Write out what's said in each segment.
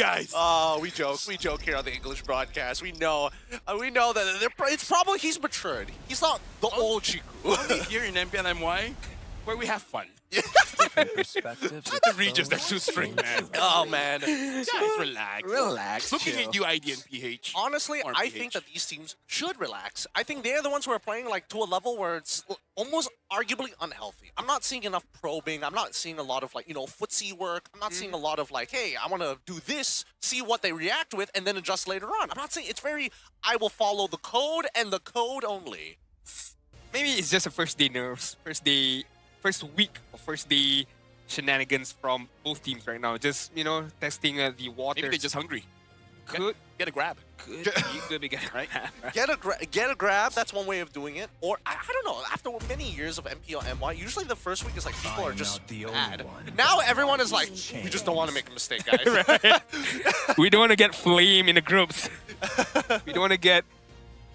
guys. Oh, we joke here on the English broadcast. We know that it's probably he's matured. He's not the old Chiku. Only here in MPL MY, where we have fun. Perspectives. The regions are too strict, man. Oh man. Guys, relax. Relax. Looking chill. at you, ID and PH. Honestly, Or I PH. think that these teams should relax. I think they're the ones who are playing like to a level where it's almost arguably unhealthy. I'm not seeing enough probing. I'm not seeing a lot of like, footsie work. I'm not seeing a lot of like, hey, I want to do this, see what they react with, and then adjust later on. I'm not saying it's very, I will follow the code and the code only. Maybe it's just a first day nerves, first week or first day shenanigans from both teams right now. Just, testing the water. Maybe they're just hungry. Could Get a grab. be getting Right? Get a grab. That's one way of doing it. Or I don't know. After many years of MPL MY, usually the first week is like people are just mad. Now everyone is like, we just don't want to make a mistake, guys. We don't want to get flame in the groups. We don't want to get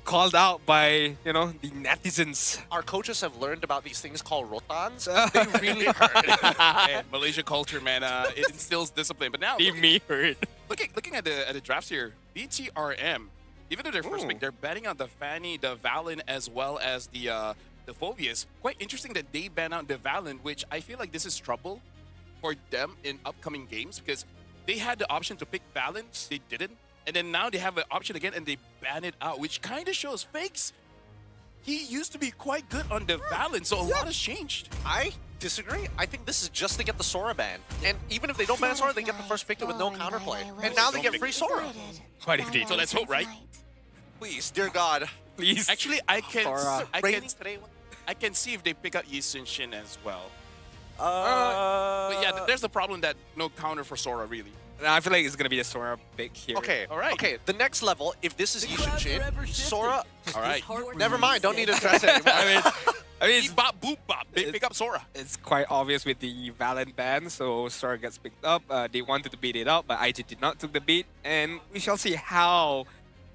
called out by, the netizens. Our coaches have learned about these things called rotans. They really hurt. Hey, Malaysia culture, man, it instills discipline. But now, Leave me hurt. looking at the drafts here, BTRM, even though they're first pick, they're betting on the Fanny, the Valen, as well as the Phobias. Quite interesting that they ban out the Valen, which I feel like this is trouble for them in upcoming games because they had the option to pick Valen, they didn't. And then now they have an option again and they ban it out, which kind of shows Fakes. He used to be quite good on the Valen, so a lot has changed. I disagree. I think this is just to get the Sora ban. And even if they don't ban Sora, they get the first pick with no counterplay. And now they get free Sora. What if they So let's hope, right? Please, dear God. please? Actually, I Sora. can Today. see if they pick up Yi Sun-shin as well. But But yeah, there's the problem that no counter for Sora, really. I feel like it's gonna be a Sora pick here. Okay, All right. Okay, the next level, if this is Yi Sun-shin, Sora, All right. never mind, don't need to address it anymore. I mean, Beep bop, boop bop. They pick up Sora. it's quite obvious with the Valen ban, so Sora gets picked up. They wanted to beat it out, but IG did not took the beat, and we shall see how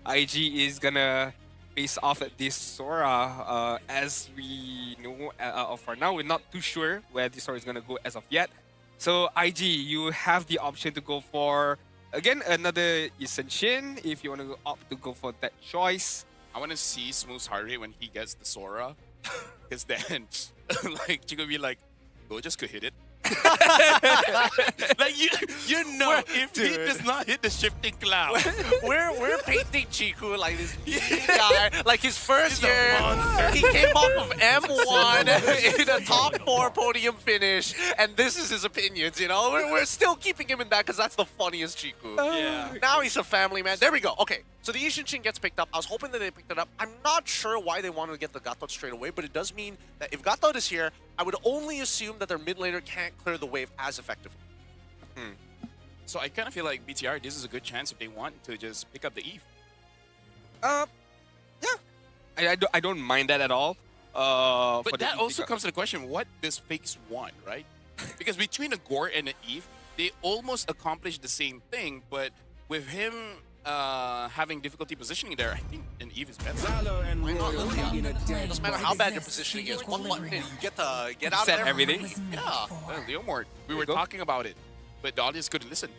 IG is gonna face off at this Sora. As we know, for now, we're not too sure where this Sora is gonna go as of yet. So IG, you have the option to go for again another Yi Sun-shin if you want to opt to go for that choice. I want to see Smooth's heart rate when he gets the Sora. Because then, like, you're going to be like, go just could hit it. Like, if he does not hit the shifting cloud. We're painting Chiku like this guy, like his first He's a year, monster. he came off of M1 in a top 4 podium finish, and this is his opinions, We're still keeping him in that because that's the funniest Chiku. Yeah. Now he's a family man. There we go. Okay, so the Yi Sun-shin gets picked up. I was hoping that they picked it up. I'm not sure why they wanted to get the Gatot straight away, but it does mean that if Gatot is here, I would only assume that their mid laner can't clear the wave as effectively. So I kind of feel like BTR, this is a good chance if they want to just pick up the Eve. Yeah, I don't mind that at all. But for the that Eve also pickup. comes to the question, what does Fakes want, right? Because between a Gore and an Eve, they almost accomplished the same thing, but with him having difficulty positioning there, I think an Eve is better. Why not Lilia? Doesn't matter how bad your positioning is. One button and you get out of Set there. everything. Yeah. Leomord, we were go. talking about it, but the audience couldn't listen.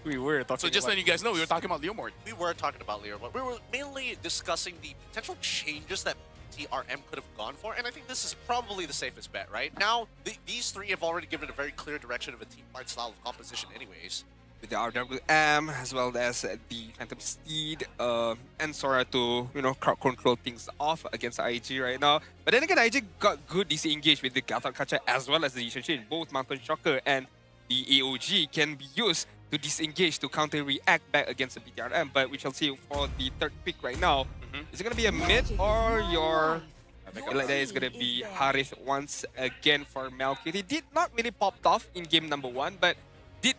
We were talking So just about letting you guys know, we were talking about Leomord. We were talking about Leo, but we were mainly discussing the potential changes that TRM could have gone for, and I think this is probably the safest bet, right? Now, these three have already given a very clear direction of a team fight style of composition anyways. with the RWM as well as the Phantom Steed and Sora to crowd control things off against IG right now. But then again, IG got good DC engage with the Gatot Kacha as well as the Yi Sun-shin. Both Mountain Shocker and the AOG can be used to disengage to counter-react back against the BTRM. But we shall see for the third pick right now. Is it going to be a mid or your... I feel like that is going to be Harith once again for Malkid. He did not really popped off in game number 1, but did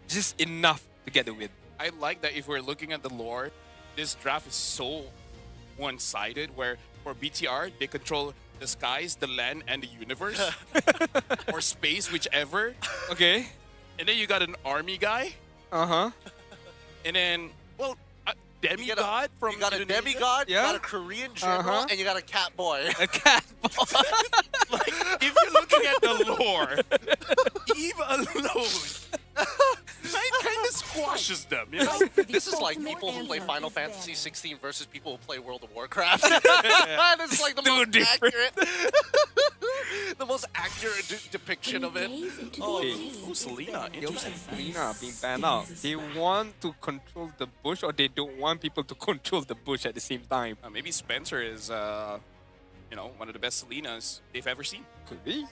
just enough to get the win. I like that if we're looking at the lore, this draft is so one-sided where for BTR, they control the skies, the land, and the universe. Or space, whichever. Okay. And then you got an army guy. Uh-huh. And then, well, a demigod from You got a Indonesia. demigod, you Yeah. got a Korean general, and you got a cat boy. A cat ball. Like, if you're looking at the lore, Eve alone, kind of squashes them. You know? This is like people who play Final Fantasy 16 versus people who play World of Warcraft. And it's like the most accurate, the most accurate depiction of it. Oh, Selena. Interesting. Selena being banned out. They want to control the bush, or they don't want people to control the bush at the same time. Maybe Spencer is, you know, one of the best Selenas they've ever seen. Could be.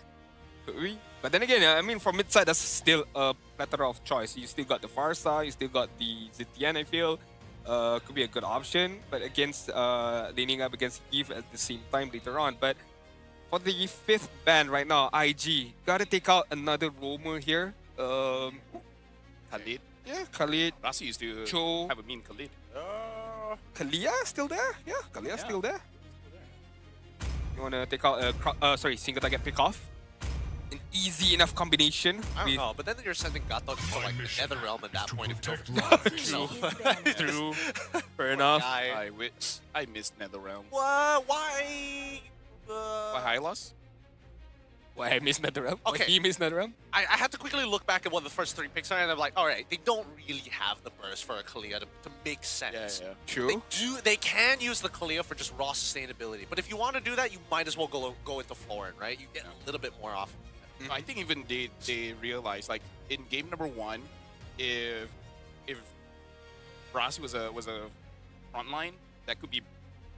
Could be. But then again, I mean, from mid side, that's still a plethora of choice. You still got the Farsa, you still got the Zitian, I feel. Could be a good option, but against leaning up against Eve at the same time later on. But for the 5th ban right now, IG gotta take out another roamer here. Khalid. Yeah, Khalid. Rasi used to Cho. have a mean Khalid. Kalia still there? Yeah, Kalia Yeah. still there. You wanna take out single target pick off? An easy enough combination. I don't with know, but then you're sending Gato to like the Nether Realm at that point. If True. True. Fair enough. Guy. I missed NetherRealm. What? Why? Why Hylos? Why I missed NetherRealm? Okay. Why he missed NetherRealm? I had to quickly look back at what the first 3 picks are, and I'm like, all right, they don't really have the burst for a Kalia to make sense. Yeah. True. They can use the Kalia for just raw sustainability, but if you want to do that, you might as well go into Florin, right? You get a little bit more off. I think even they realized, like, in game number 1, if Rasi was a front line, that could be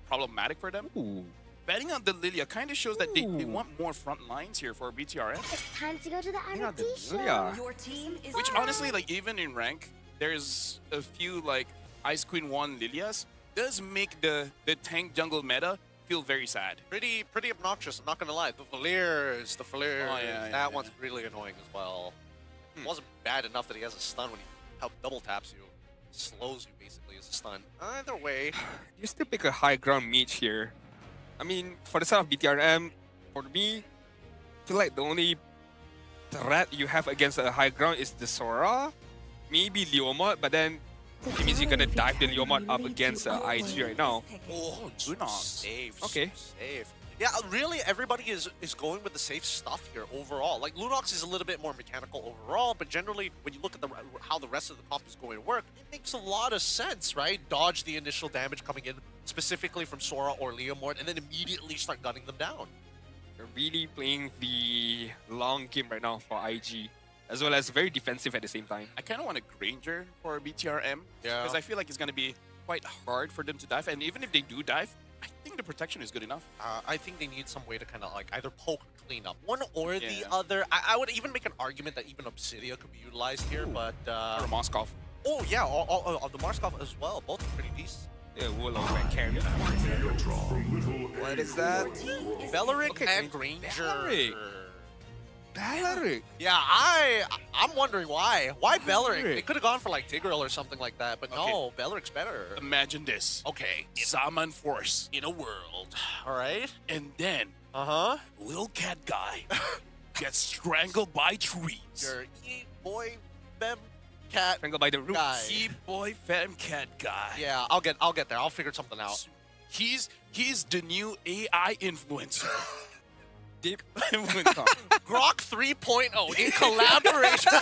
problematic for them. Ooh. Betting on the Lilia kind of shows that they want more front lines here for BTRM. It's time to go to the Yeah, R&D the show. Lilia. Your team is Which honestly, like, even in rank, there's a few like Ice Queen 1 Lilias does make the tank jungle meta feel very sad. Pretty obnoxious, I'm not gonna lie. The Flares, Oh, yeah, that one's really annoying as well. It wasn't bad enough that he has a stun when he double taps you. Slows you basically as a stun. Either way, You still pick a high ground mage here. I mean, for the side of BTRM, for me, I feel like the only threat you have against a high ground is the Sora, maybe Leomod, but then it means you're gonna dive the Leomod up against IG right now. oh, Lunox. safe. Okay. Safe. Yeah, really, everybody is going with the safe stuff here overall. Like, Lunox is a little bit more mechanical overall, but generally, when you look at how the rest of the comp is going to work, it makes a lot of sense, right? Dodge the initial damage coming in, specifically from Sora or Leomord, and then immediately start gunning them down. They're really playing the long game right now for IG, as well as very defensive at the same time. I kind of want a Granger for BTRM Yeah. because I feel like it's gonna be quite hard for them to dive, and even if they do dive, I think the protection is good enough. I think they need some way to kind of like either poke or clean up. One or the Yeah. other. I would even make an argument that even Obsidia could be utilized here, but... Or Moskov. oh, yeah, the Marskov as well. Both are pretty decent. Yeah, Warlock and carry. What is that? Beleric Okay, and Granger. Beleric. Beleric. Yeah, I'm wondering why. Why Beleric? Beleric. They could have gone for like Tigreal or something like that, but no, Beleric's better. Imagine this. Okay, Zaman Force. in a world. All right. And then Uh-huh. Lil Cat Guy gets strangled by trees. Your E-boy Fem Cat Strangled by the roots. guy. E-boy Fem Cat Guy. Yeah, I'll get there. I'll figure something out. He's the new AI influencer. Deep. Grok 3.0 in collaboration.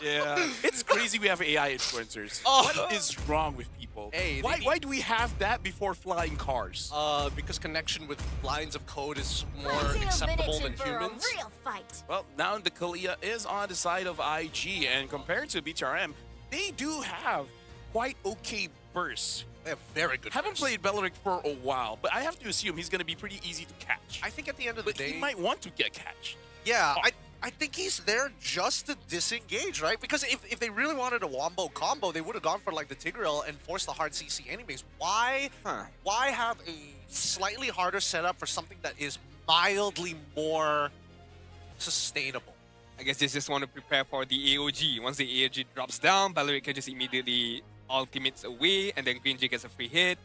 Yeah. It's crazy we have AI influencers. Oh. What is wrong with people? Hey, why they- why do we have that before flying cars? Because connection with lines of code is more Let's see acceptable minutes than in for humans. a real fight. Well, now the Kalia is on the side of IG, and compared to BTRM, they do have quite okay bursts. They have very good. Haven't bursts. played Beleric for a while, but I have to assume he's going to be pretty easy to catch. I think at the end of the But day, he might want to get catched. yeah, Oh. I think he's there just to disengage, right? Because if they really wanted a wombo combo, they would have gone for like the Tigreal and forced the hard CC anyways. Why have a slightly harder setup for something that is mildly more sustainable? I guess they just want to prepare for the AOG. Once the AOG drops down, Beleric can just immediately ultimates away, and then Granger gets a free hit.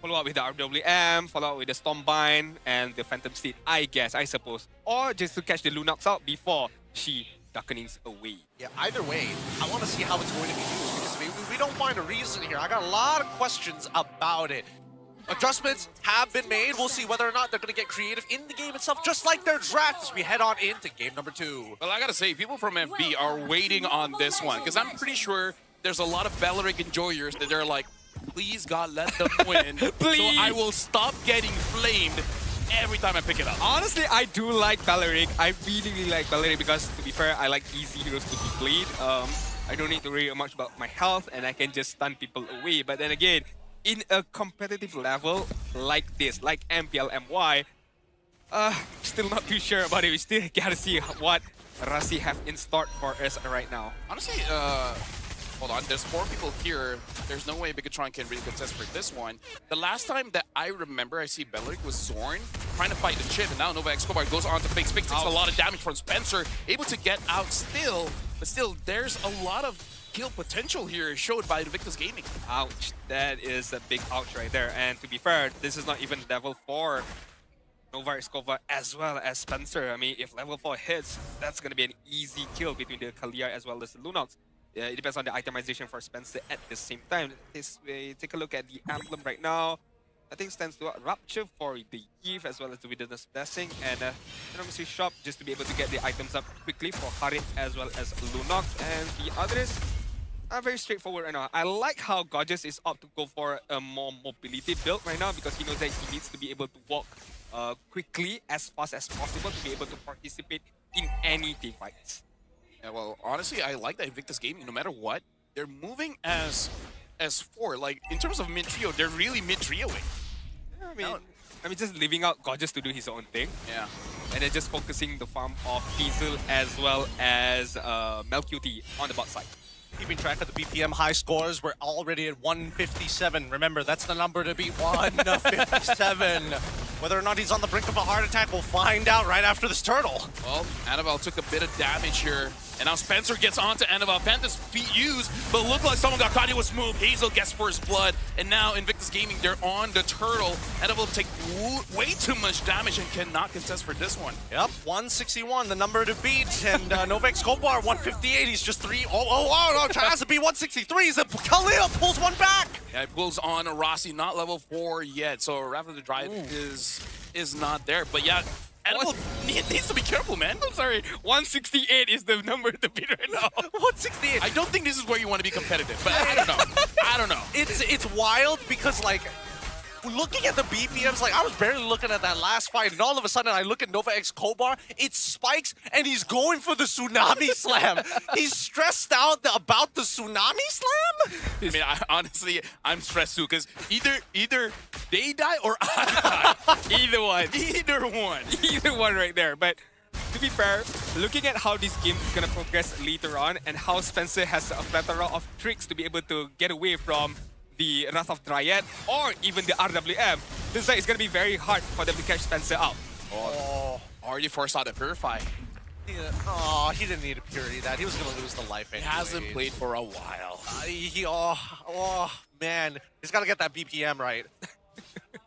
Follow up with the RWM, follow up with the Stormbind, and the Phantom Steed, I suppose. Or just to catch the Lunox out before she duckenings away. Yeah, either way, I want to see how it's going to be used because we don't find a reason here. I got a lot of questions about it. Adjustments have been made. We'll see whether or not they're going to get creative in the game itself, just like their draft as we head on into game number 2. Well, I gotta say, people from FB are waiting on this one because I'm pretty sure there's a lot of Belleric enjoyers that they're like, please God, let them win. Please. So I will stop getting flamed every time I pick it up. Honestly, I do like Belleric. I really like Belleric because, to be fair, I like easy heroes to be played. I don't need to worry much about my health and I can just stun people away. But then again, in a competitive level like this, like MPL MY, still not too sure about it. We still gotta see what Rasi have in store for us right now. Honestly, hold on, there's 4 people here. There's no way BIGETRON can really contest for this one. The last time that I remember I see Belleric was Zorn trying to fight the chip, and now Nova Escobar goes on to Fix. Fix takes a lot of damage from Spencer, able to get out still, but still, there's a lot of kill potential here showed by INVICTUS Gaming. Ouch, that is a big ouch right there. And to be fair, this is not even level 4 Nova Escobar as well as Spencer. I mean, if level 4 hits, that's going to be an easy kill between the Kalia as well as the Lunox. It depends on the itemization for Spencer at the same time. Take a look at the emblem right now. I think stands to Rapture for the Eve as well as the Wilderness Blessing. And Mystery Shop just to be able to get the items up quickly for Harit as well as Lunox. And the others are very straightforward right now. I like how Gorgeous is up to go for a more mobility build right now because he knows that he needs to be able to walk quickly as fast as possible to be able to participate in any team fights. Yeah, well, honestly, I like that INVICTUS Gaming, no matter what, they're moving as 4. Like, in terms of mid-trio, they're really mid-trioing. Yeah, I mean, just leaving out Gorgeous to do his own thing. Yeah. And then just focusing the farm of Hazel as well as Melqt on the bot side. Keeping track of the BPM high scores, we're already at 157. Remember, that's the number to beat, 157. Whether or not he's on the brink of a heart attack, we'll find out right after this turtle. Well, Annabelle took a bit of damage here, and now Spencer gets onto Annabelle. Panthers feet used, but looked like someone got caught. It was moved. Hazel gets first blood, and now INVICTUS Gaming, they're on the turtle. Annabelle take way too much damage and cannot contest for this one. Yep, 161, the number to beat, and Nova Escobar, 158. He's just 3. Oh, no, tries to be 163. Khalil pulls one back. Yeah, it pulls on Rossi, not level 4 yet, so Rafa the Dryad is not there. But yeah, Annabelle needs to be careful, man. I'm sorry. 168 is the number to beat right now. 168. I don't think this is where you want to be competitive, but I don't know. I don't know. It's wild because, like, looking at the BPMs, like, I was barely looking at that last fight, and all of a sudden I look at Nova Escobar, it spikes, and he's going for the Tsunami Slam. He's stressed out about the Tsunami Slam? I mean, honestly, I'm stressed too, because either they die or I die. Either one. Either one. Either one right there. But to be fair, looking at how this game is going to progress later on and how Spencer has a plethora of tricks to be able to get away from the Wrath of Dryad or even the RWM, this is going to be very hard for them to catch Spencer out. Oh, already forced out to Purify. Yeah. Oh, he didn't need a purity that. He was going to lose the life anyway. He hasn't played for a while. Oh, man. He's got to get that BPM right.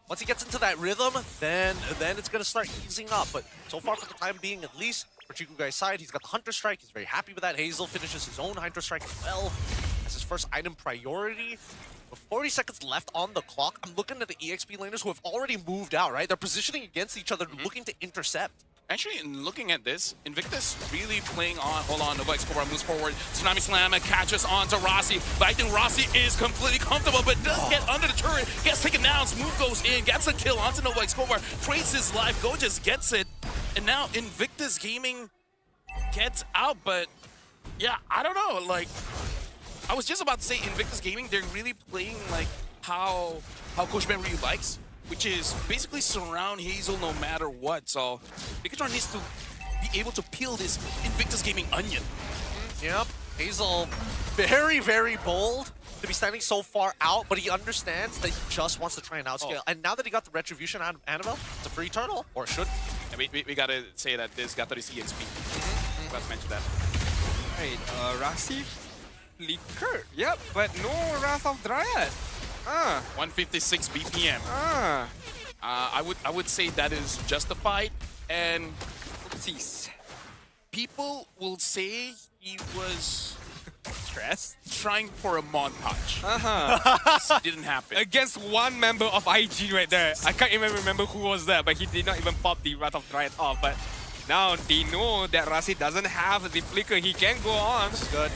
Once he gets into that rhythm, then it's going to start easing up. But so far, for the time being, at least, for Chiku Guy's side, he's got the Hunter Strike. He's very happy with that. Hazel finishes his own Hunter Strike as well. That's his first item priority. With 40 seconds left on the clock, I'm looking at the EXP laners who have already moved out, right? They're positioning against each other, looking to intercept. Actually, in looking at this, INVICTUS really playing on, hold on, Nova Escobar moves forward, Tsunami Slam catches onto Rossi, but I think Rossi is completely comfortable, but does get under the turret, gets taken down, Smooth goes in, gets a kill onto Nova Escobar, trades his life, Go just gets it, and now INVICTUS Gaming gets out, but yeah, I don't know, like, I was just about to say INVICTUS Gaming, they're really playing like how Coach Ben really likes, which is basically surround Hazel no matter what. So BIGETRON needs to be able to peel this INVICTUS Gaming onion. Yep, Hazel very, very bold to be standing so far out, but he understands that he just wants to try and outscale. And now that he got the Retribution out of Annabelle, it's a free turtle, or it should. Yeah, we gotta say that this got 30 CXP. Forgot to mention that. Right, Rasi Flicker. Yep, but no Wrath of Dryad. 156 BPM. I would say that is justified, and Oopsies. people will say he was stress. Trying for a montage. Uh-huh. Didn't happen. Against one member of IG right there. I can't even remember who was that, but he did not even pop the Wrath of Dryad off. But now they know that Rasi doesn't have the flicker. He can go on. This is good.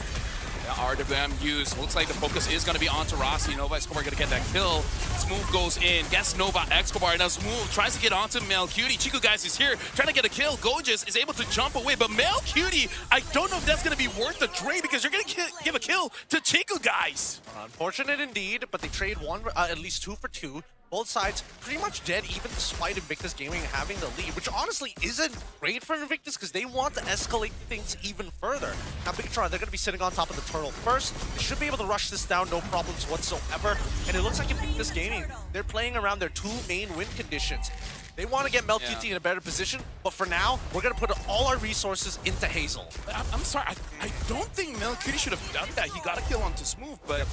The RWM used. Looks like the focus is going to be onto Rossi. Nova Escobar going to get that kill. Smooth goes in. Gets Nova Escobar. Now Smooth tries to get onto Melcutie. Chico guys is here trying to get a kill. Gorgeous is able to jump away. But Melcutie, I don't know if that's going to be worth the trade because you're going to give a kill to Chico guys. Unfortunate indeed, but they trade one, at least 2 for 2. Both sides pretty much dead, even despite Invictus Gaming having the lead, which honestly isn't great for Invictus because they want to escalate things even further. Now, BIGETRON, they're going to be sitting on top of the turtle first. They should be able to rush this down, no problems whatsoever. And it looks like Invictus Gaming, they're playing around their 2 main win conditions. They want to get Melcutie in a better position, but for now, we're going to put all our resources into Hazel. I'm sorry, I don't think Melcutie should have done that. He got a kill onto Smooth, but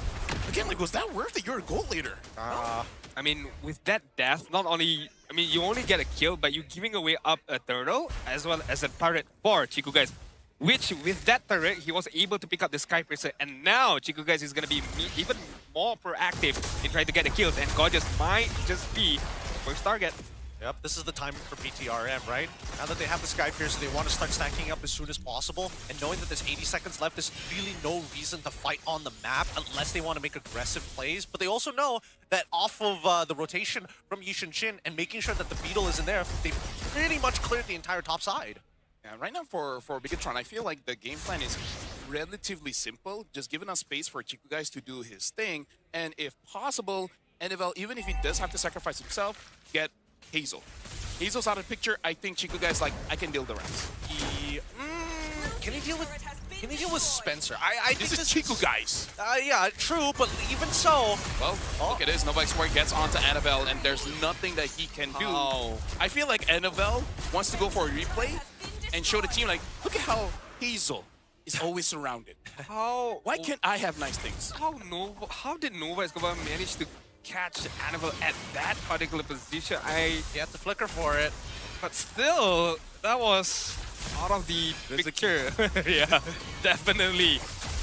again, like, was that worth it? You're a goal leader. I mean, with that death, not only, I mean, you only get a kill, but you're giving away up a turtle as well as a turret for Chico guys. Which, with that turret, he was able to pick up the Sky Piercer, and now Chico guys is going to be even more proactive in trying to get the kills, and Gorgeous might just be the first target. Yep, this is the timing for BTRM, right? Now that they have the Sky Piercer, they want to start stacking up as soon as possible. And knowing that there's 80 seconds left, there's really no reason to fight on the map unless they want to make aggressive plays. But they also know that off of the rotation from Yishin Shin and making sure that the Beetle is in there, they pretty much cleared the entire top side. Yeah, right now for BIGETRON, I feel like the game plan is relatively simple, just giving us space for Chico guys to do his thing. And if possible, NFL, even if he does have to sacrifice himself, get Hazel. Hazel's out of the picture. I think Chico guys like, I can deal the rest. Can he deal with Spencer? I think This is Chico guys. Yeah, true, but even so. Well, look at this. Nova Escobar gets onto Annabelle, and there's nothing that he can do. I feel like Annabelle wants to go for a replay and show the team, like, look at how Hazel is always surrounded. Why can't I have nice things? How did Nova Escobar manage to catch Annabelle at that particular position? You have to flicker for it. But still, that was out of the picture. Yeah, definitely.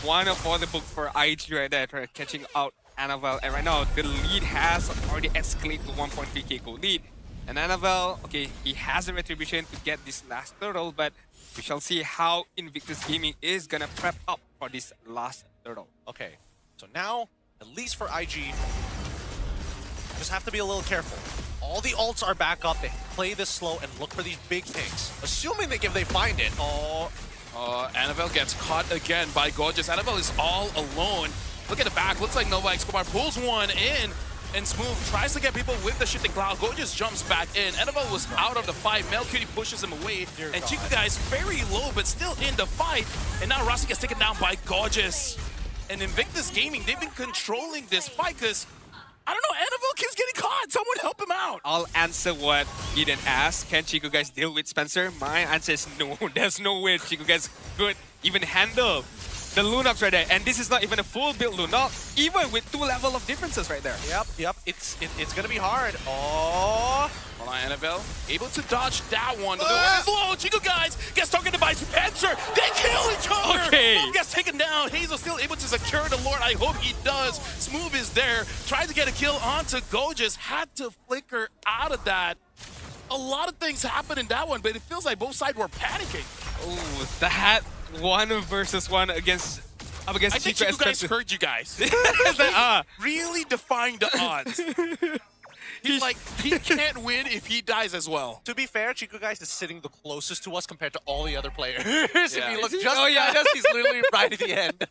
One for the book for IG right there, catching out Annabelle. And right now, the lead has already escalated to 1.3k goal lead. And Annabelle, okay, he has a retribution to get this last turtle, but we shall see how Invictus Gaming is gonna prep up for this last turtle. Okay, so now, at least for IG, just have to be a little careful. All the ults are back up. They play this slow and look for these big picks. Assuming if they find it. Annabelle gets caught again by Gorgeous. Annabelle is all alone. Look at the back. Looks like Nova Escobar pulls one in. And Smooth tries to get people with the shifting cloud. Gorgeous jumps back in. Annabelle was out of the fight. Melcutie pushes him away. And Chico guys very low, but still in the fight. And now Rossi gets taken down by Gorgeous. And Invictus Gaming, they've been controlling this fight because I don't know, Annabelle keeps getting caught. Someone help him out. I'll answer what Eden asked. Can Chico guys deal with Spencer? My answer is no. There's no way Chico guys could even handle the Lunox right there. And this is not even a full build Lunox, even with 2 levels of differences right there. Yep. It's gonna be hard. Oh. Hold on, Annabelle. Able to dodge that one. The one is low. Chico guys gets targeted by Spencer. They kill each other. Okay. Smooth gets taken down. Hazel still able to secure the Lord. I hope he does. Smooth is there. Tries to get a kill onto Gorgeous. Had to flicker out of that. A lot of things happened in that one, but it feels like both sides were panicking. Oh, that 1 versus 1 up against I think Chico Chico guys Spencer. heard you guys. Really defying the odds. He's like, he can't win if he dies as well. To be fair, Chico guys is sitting the closest to us compared to all the other players. If you look just behind us, he's literally right at the end.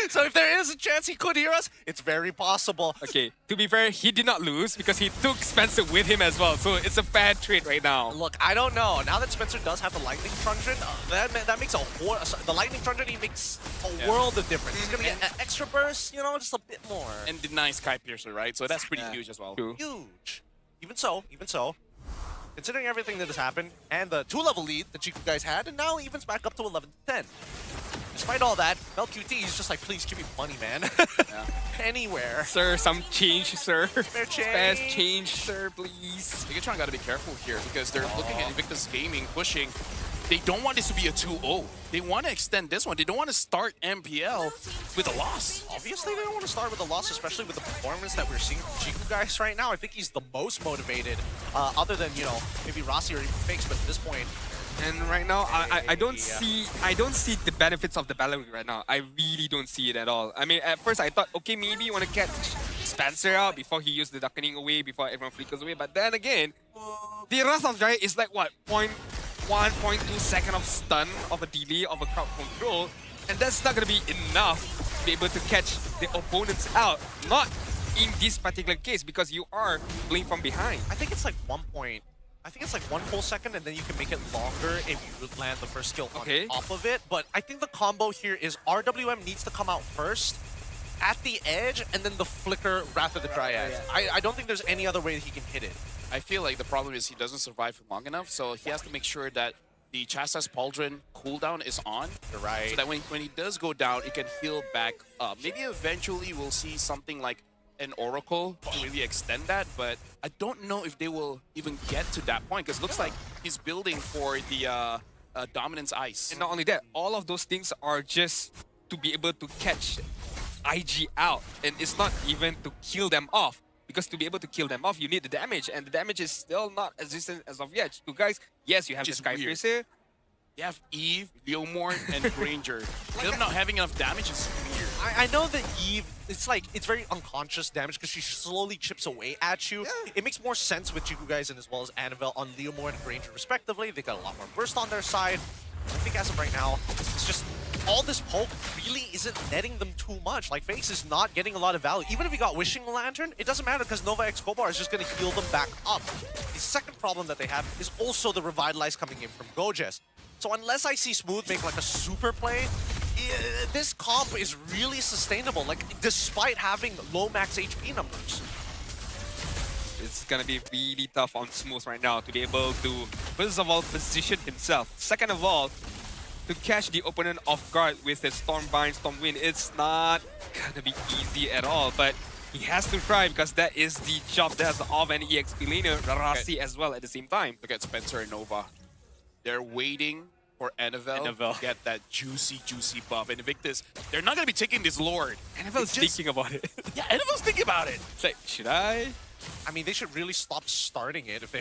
So if there is a chance he could hear us, it's very possible. Okay, to be fair, he did not lose because he took Spencer with him as well. So it's a bad trade right now. Look, I don't know. Now that Spencer does have the Lightning Truncheon, that makes the Lightning Truncheon, he makes a world of difference. It's going to be an extra burst, you know, just a bit more. And deny Sky Piercer, right? So that's pretty huge as well. True. Huge. Even so, considering everything that has happened and the 2-level lead that Chico guys had, and now evens back up to 11-10. Despite all that, Melcutie is just like, please give me money, man. Anywhere. Sir, some change, sir. Spare change. Fast change, sir, please. BIGETRON got to be careful here because they're looking at Invictus Gaming pushing. they don't want this to be a 2-0. They want to extend this one. They don't want to start MPL with a loss. Obviously, they don't want to start with a loss, especially with the performance that we're seeing from Chiku guys right now. I think he's the most motivated, other than, you know, maybe Rossi or even Fakes, but at this point, And right now, I don't see the benefits of the battle right now. I really don't see it at all. I mean, at first I thought, okay, maybe you want to get Spencer out before he used the duckening away, before everyone flickers away. But then again, the Wrath of Giant is like what, 0.1, 0.2 second of stun of a delay of a crowd control, and that's not gonna be enough to be able to catch the opponents out. Not in this particular case because you are playing from behind. I think it's like 1 point. I think it's like 1 full second, and then you can make it longer if you land the first skill on top of it. But I think the combo here is RWM needs to come out first at the edge, and then the flicker Wrath of the Dryad. I don't think there's any other way he can hit it. I feel like the problem is he doesn't survive for long enough, so he has to make sure that the Chastas Pauldron cooldown is on. You're right. So that when he does go down, it can heal back up. Maybe eventually we'll see something like an Oracle to maybe extend that, but I don't know if they will even get to that point, because it looks like he's building for the Dominance Ice. And not only that, all of those things are just to be able to catch IG out, and it's not even to kill them off. Because to be able to kill them off, you need the damage, and the damage is still not existent as of yet. You guys, yes, you have the Skyfisher. You have Eve, Leomord, and Granger. Them not having enough damage is weird. I know that Eve, it's like, it's very unconscious damage because she slowly chips away at you. Yeah. It makes more sense with Chiku guys and as well as Annabelle on Leomord and Granger respectively. They got a lot more burst on their side. I think as of right now, it's just all this poke really isn't netting them too much. Like, Fakes is not getting a lot of value. Even if he got Wishing Lantern, it doesn't matter because Nova X Kobar is just going to heal them back up. The second problem that they have is also the Revitalize coming in from Gojes. So unless I see Smooth make like a super play, this comp is really sustainable, like despite having low max HP numbers. It's gonna be really tough on Smooth right now to be able to, first of all, position himself. Second of all, to catch the opponent off guard with a Stormbind, Stormwind. It's not gonna be easy at all, but he has to try because that is the job that's of an EXP laner, Rasi as well at the same time. Look at Spencer and Nova. They're waiting for Annabelle to get that juicy buff. And Invictus, they're not going to be taking this Lord. Annabelle's thinking about it. Yeah, Annabelle's thinking about it. It's like, should I? I mean, they should really stop starting it if they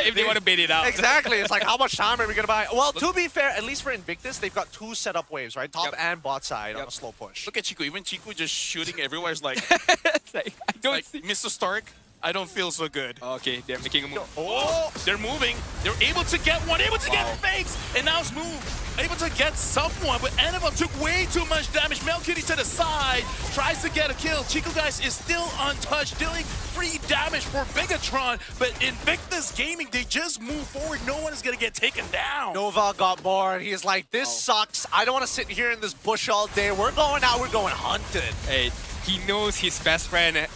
if they want to bait it out. Exactly. It's like, how much time are we going to buy? Well, to be fair, at least for Invictus, they've got 2 setup waves, right? Top and bot side on a slow push. Look at Chiku. Even Chiku just shooting everywhere is like, like I don't like Mr. Stark, I don't feel so good. Okay, they're making a move. Oh, they're moving. They're able to get one, able to get Fakes, and now Smooth able to get someone, but Annabelle took way too much damage. Melkitty to the side, tries to get a kill. Chiku guys is still untouched, dealing free damage for Bigetron, but Invictus Gaming, they just move forward. No one is gonna get taken down. Nova got bored. He's like, this sucks. I don't want to sit here in this bush all day. We're going out. We're going hunted. Hey, he knows his best friend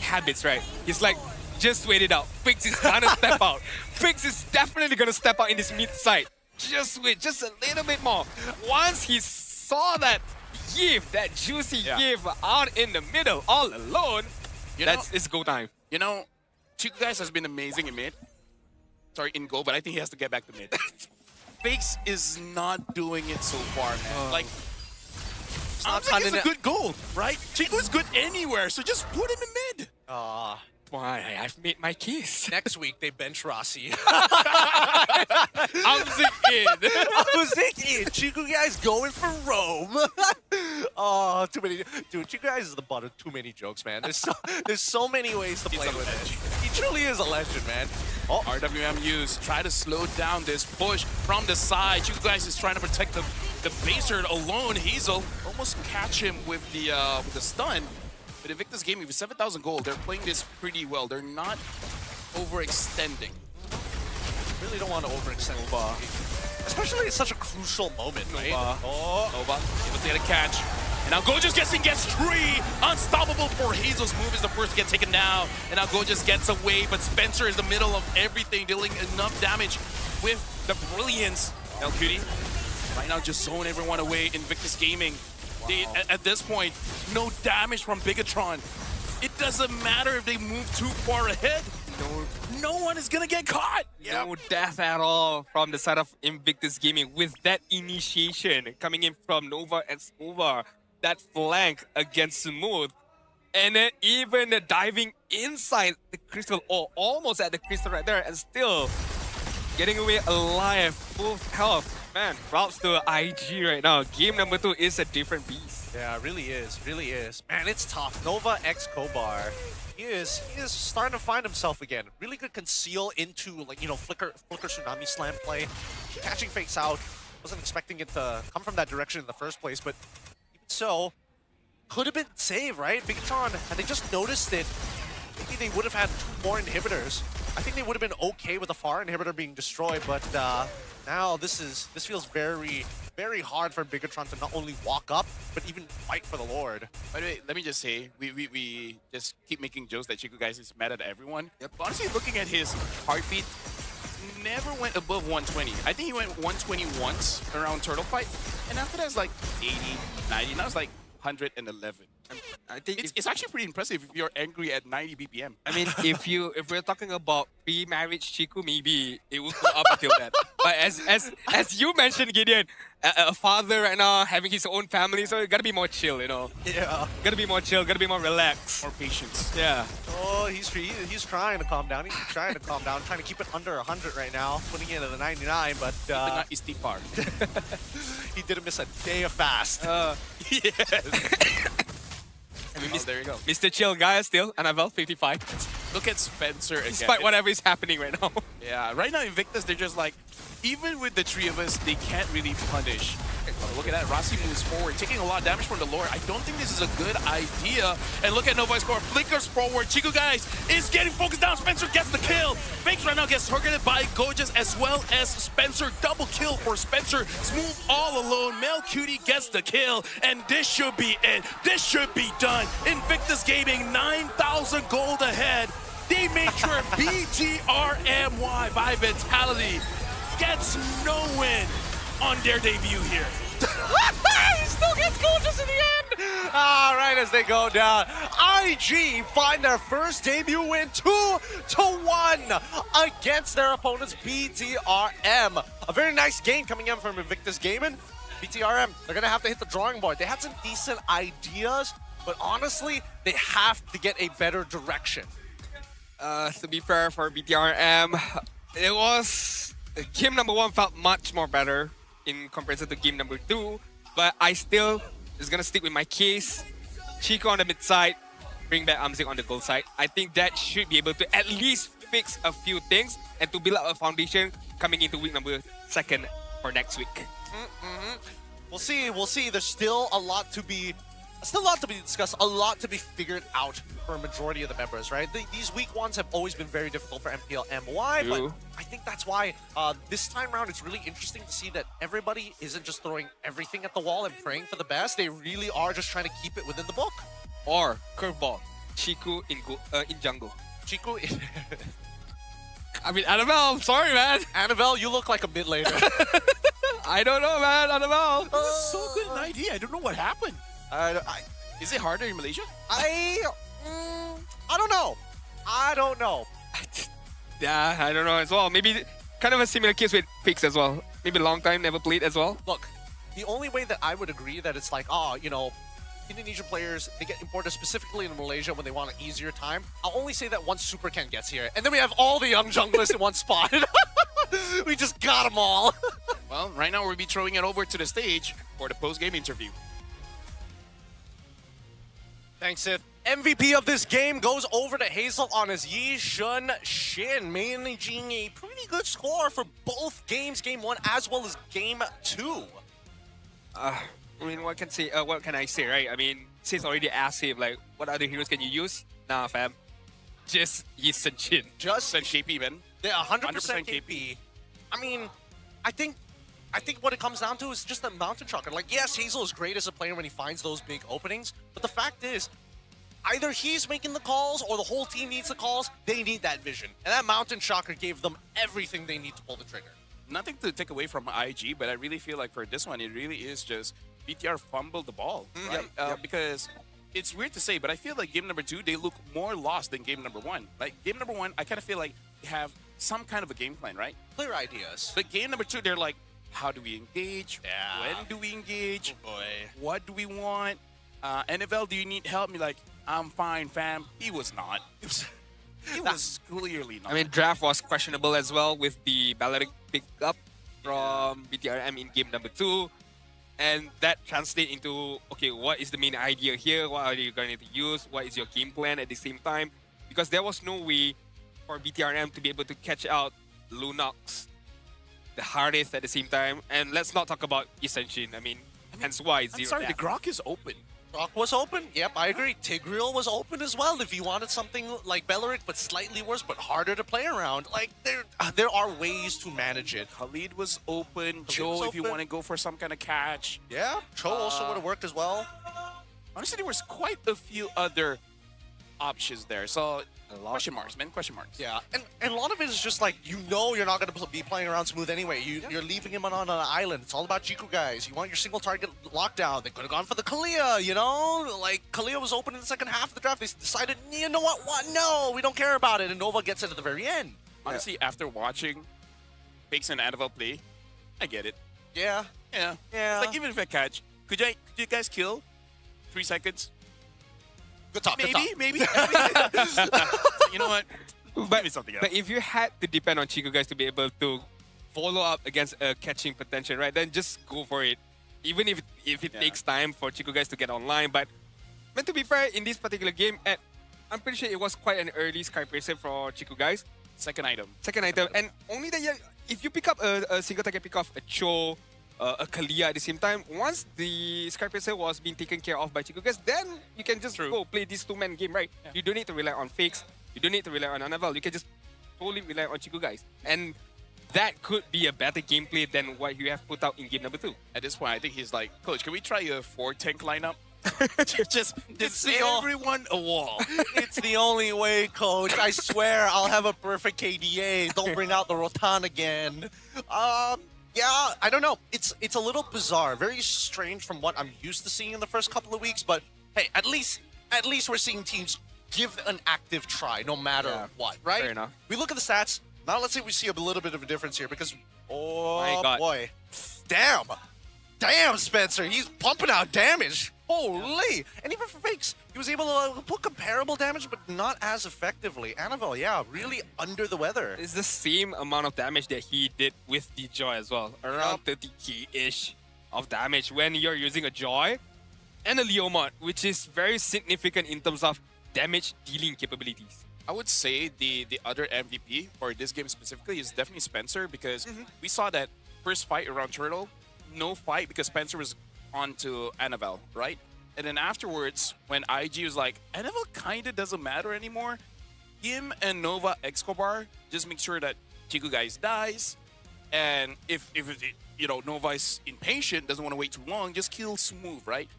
habits, right? He's like, just wait it out. Fix is gonna step out. Fix is definitely gonna step out in this mid side. Just wait, just a little bit more. Once he saw that give, that juicy give out in the middle, all alone, it's go time. You know, Chiku guys has been amazing in mid. Sorry, in goal, but I think he has to get back to mid. Fakes is not doing it so far, man. Like, I think it's a good goal, right? Chiku's good anywhere, so just put him in mid. Why? I've made my keys. Next week, they bench Rossi. I'm thinking. Chiku guys going for Rome. Oh, too many. Dude, Chiku guys is the butt of too many jokes, man. There's so many ways to play with it. He truly is a legend, man. Oh, RWM use. Try to slow down this push from the side. Chiku guys is trying to protect the baser alone. Hazel almost catch him with the stun. But Invictus Gaming with 7,000 gold, they're playing this pretty well. They're not overextending. Really don't want to overextend Nova. Especially at such a crucial moment, right? Nova able to get a catch. And now Gojes gets 3. Unstoppable for Hazel's move is the first to get taken down. And now Gojes gets away, but Spencer is the middle of everything, dealing enough damage with the brilliance. Melkitty right now just zone everyone away. Invictus Gaming. They, at this point, no damage from Bigetron. It doesn't matter if they move too far ahead. no one is gonna get caught. No death at all from the side of Invictus Gaming with that initiation coming in from Nova X Nova. That flank against Smooth. And then even diving inside the crystal, or almost at the crystal right there, and still getting away alive, full health. Man, props to IG right now. Game number 2 is a different beast. Yeah, it really is. Really is. Man, it's tough. Nova X Kobar. He is starting to find himself again. Really good conceal into, like, you know, flicker tsunami slam play. Catching fakes out. Wasn't expecting it to come from that direction in the first place, but even so, could have been saved, right? BIGETRON, had they just noticed it, maybe they would have had 2 more inhibitors. I think they would have been okay with the FAR inhibitor being destroyed, but now this feels very, very hard for BIGETRON to not only walk up, but even fight for the Lord. By the way, let me just say, we just keep making jokes that Chico guys is mad at everyone. Yep. But honestly, looking at his heartbeat, never went above 120. I think he went 120 once around Turtle Fight, and after that it's like 80, 90. Now it's like 111. I think It's actually pretty impressive if you're angry at 90 BPM. I mean, if we're talking about pre-marriage Chiku, maybe it will go up until that. But as you mentioned, Gideon, a father right now having his own family, so you gotta be more chill, you know. Yeah. Gotta be more chill, gotta be more relaxed. More patience. Yeah. Oh, he's trying to calm down. He's trying to calm down, trying to keep it under 100 right now, putting it at the 99, but Not is too far. he didn't miss a day of fast. Yes. I mean, There you go. Mr. Chill guy still, Annabelle 55. Look at Spencer again. Despite whatever is happening right now. Yeah, right now Invictus, they're just like, even with the 3 of us, they can't really punish. Oh, look at that, Rossi moves forward, taking a lot of damage from the Lord. I don't think this is a good idea. And look at Nova's score, flickers forward. Chico guys is getting focused down. Spencer gets the kill. Fakes right now gets targeted by Gojas as well as Spencer. Double kill for Spencer. Smooth all alone. Mel Cutie gets the kill. And this should be it. This should be done. Invictus Gaming 9,000 gold ahead. They make sure BTRMY by Vitality gets no win on their debut here. He still gets gold just in the end. All right, as they go down, IG find their first debut win 2-1 against their opponents BTRM. A very nice game coming in from Invictus Gaming. BTRM, they're gonna have to hit the drawing board. They had some decent ideas, but honestly, they have to get a better direction. To be fair for BTRM, it was game number 1 felt much more better in comparison to game number 2, but I still is gonna stick with my case. Chico on the mid side, bring back Amzik on the gold side. I think that should be able to at least fix a few things and to build up a foundation coming into week number 2 for next week. We'll see. We'll see. There's still a lot to be discussed, a lot to be figured out for a majority of the members, right? These week ones have always been very difficult for MPL MY, but I think that's why this time around it's really interesting to see that everybody isn't just throwing everything at the wall and praying for the best. They really are just trying to keep it within the book. Or curveball, Chiku in jungle. Chico, I mean, Annabelle, I'm sorry, man. Annabelle, you look like a mid laner. I don't know, man. Annabelle. This is so good an idea. I don't know what happened. Is it harder in Malaysia? I don't know. I don't know. Yeah, I don't know as well. Maybe kind of a similar case with Pix as well. Maybe long time never played as well. Look, the only way that I would agree that it's like, you know, Indonesian players, they get imported specifically in Malaysia when they want an easier time. I'll only say that once Super Ken gets here, and then we have all the young junglers in one spot. We just got them all. Well, right now we'll be throwing it over to the stage for the post-game interview. Thanks, Sith. MVP of this game goes over to Hazel on his Yi Shun Shin, managing a pretty good score for both games, game 1 as well as game 2. I mean, what can I say, right? I mean, Sis already asked him, like, what other heroes can you use? Nah, fam. Just Yi Shun Shin. Just KP, man. they're 100% KP. I mean, I think what it comes down to is just the mountain trucker. Like, yes, Hazel is great as a player when he finds those big openings, but the fact is, either he's making the calls or the whole team needs the calls. They need that vision. And that mountain shocker gave them everything they need to pull the trigger. Nothing to take away from IG, but I really feel like for this one, it really is just BTR fumbled the ball, right? Because it's weird to say, but I feel like game number 2, they look more lost than game number 1. Like, game number 1, I kind of feel like have some kind of a game plan, right? Clear ideas. But game number 2, they're like, how do we engage? Yeah. When do we engage? Oh boy. What do we want? NFL, do you need help? Me like, I'm fine, fam. He was not. He was clearly not. I mean, draft was questionable as well with the Balearic pickup from BTRM in game number 2. And that translates into, okay, what is the main idea here? What are you going to use? What is your game plan at the same time? Because there was no way for BTRM to be able to catch out Lunox, the Harith at the same time. And let's not talk about Essential. I mean, hence why I'm zero sorry, the death. Grok is open. Rock was open. Yep, I agree. Tigreal was open as well. If you wanted something like Belleric, but slightly worse, but harder to play around, like there are ways to manage it. Khalid was open. Joe, was if you open. want to go for some kind of catch. Yeah, Cho also would have worked as well. Honestly, there was quite a few other options there. So, question marks, man. Question marks. Yeah, and a lot of it is just like, you know, you're not going to be playing around smooth anyway. You're leaving him on an island. It's all about Chiku guys. You want your single target lockdown. They could have gone for the Kalia, you know? Like, Kalia was open in the second half of the draft. They decided, you know what? No, we don't care about it. And Nova gets it at the very end. Honestly, after watching Fakes and Annabelle play, I get it. Yeah. Yeah. Yeah. It's like, even if I catch, could you guys kill 3 seconds? Good talk, good talk. Maybe. You know what? Give me something else. But if you had to depend on Chico guys to be able to follow up against a catching potential, right, then just go for it. Even if it Yeah. takes time for Chico guys to get online. But to be fair, in this particular game, I'm pretty sure it was quite an early Sky Racer for Chico guys. Second item. Second item. And only that, if you pick up a single target pick off a Cho, a Kalia at the same time, once the Sky Racer was being taken care of by Chico guys, then you can just True. go play this 2-man game, right? Yeah. You don't need to rely on fakes. You don't need to rely on Anavel. You can just totally rely on Chico guys. And that could be a better gameplay than what you have put out in game number 2. At this point, I think he's like, Coach, can we try a 4-tank lineup? just the all- everyone a wall. It's the only way, Coach. I swear I'll have a perfect KDA. Don't bring out the Rotan again. Yeah, I don't know. It's a little bizarre. Very strange from what I'm used to seeing in the first couple of weeks. But hey, at least we're seeing teams give an active try no matter Yeah, what, right? fair enough. We look at the stats. Now let's say we see a little bit of a difference here because, oh My God. boy. Damn, Spencer. He's pumping out damage. Holy. And even for Fakes, he was able to put comparable damage, but not as effectively. Annabelle, yeah, really under the weather. It's the same amount of damage that he did with the Joy as well. Around 30k-ish of damage when you're using a Joy and a Leomod, which is very significant in terms of damage dealing capabilities. I would say the other MVP for this game specifically is definitely Spencer, because we saw that first fight around Turtle, no fight because Spencer was on to Annabelle, right? And then afterwards, when IG was like, Annabelle kind of doesn't matter anymore, him and Nova Escobar just make sure that Chico guys dies, and if Nova is impatient, doesn't want to wait too long, just kill smooth, right?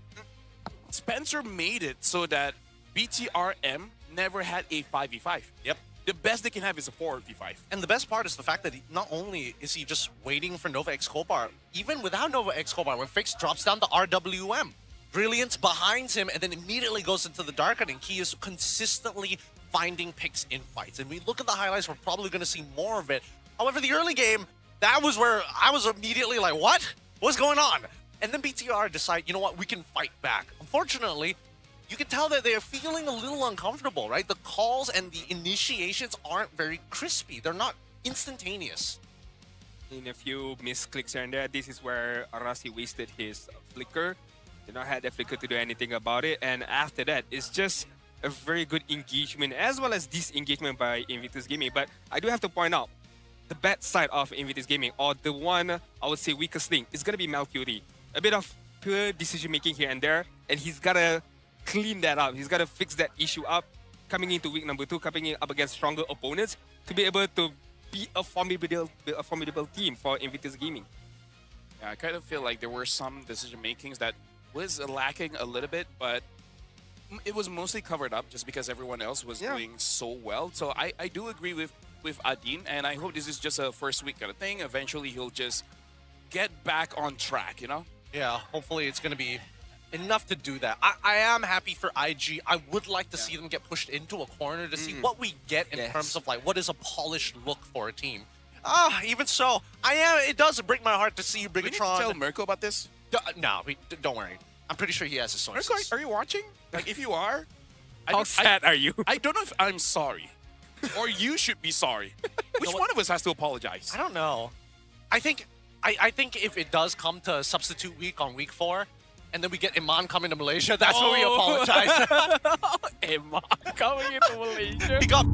Spencer made it so that BTRM never had a 5v5. Yep. The best they can have is a 4v5. And the best part is the fact that not only is he just waiting for Nova Escobar, even without Nova Escobar, when Fix drops down the RWM, Brilliance behind him and then immediately goes into the Darkening. He is consistently finding picks in fights. And we look at the highlights, we're probably going to see more of it. However, the early game, that was where I was immediately like, what? What's going on? And then BTR decide, you know what, we can fight back. Unfortunately, you can tell that they're feeling a little uncomfortable, right? The calls and the initiations aren't very crispy. They're not instantaneous. In a few misclicks here and there, this is where Arasi wasted his flicker. Did not have the flicker to do anything about it. And after that, it's just a very good engagement as well as disengagement by Invictus Gaming. But I do have to point out, the bad side of Invictus Gaming, or the one, I would say, weakest link, is going to be Malcurie. A bit of pure decision-making here and there, and he's got to clean that up. He's got to fix that issue up coming into week number 2, coming in up against stronger opponents to be able to be a formidable team for Invictus Gaming. Yeah, I kind of feel like there were some decision makings that was lacking a little bit, but it was mostly covered up just because everyone else was doing so well. So I do agree with Adin, and I hope this is just a first week kind of thing. Eventually, he'll just get back on track, you know? Yeah, hopefully it's going to be enough to do that. I am happy for IG. I would like to see them get pushed into a corner to see what we get in terms of like what is a polished look for a team. Even so, it does break my heart to see We need to Bigetron. tell Mirko about this. No, don't worry. I'm pretty sure he has his sources. Mirko, are you watching? Like, if you are, How sad are you? I don't know if I'm sorry, or you should be sorry. Which one of us has to apologize? I don't know. I think if it does come to substitute week on week 4, and then we get Iman coming to Malaysia, that's when we apologize. Emma coming into Malaysia. He got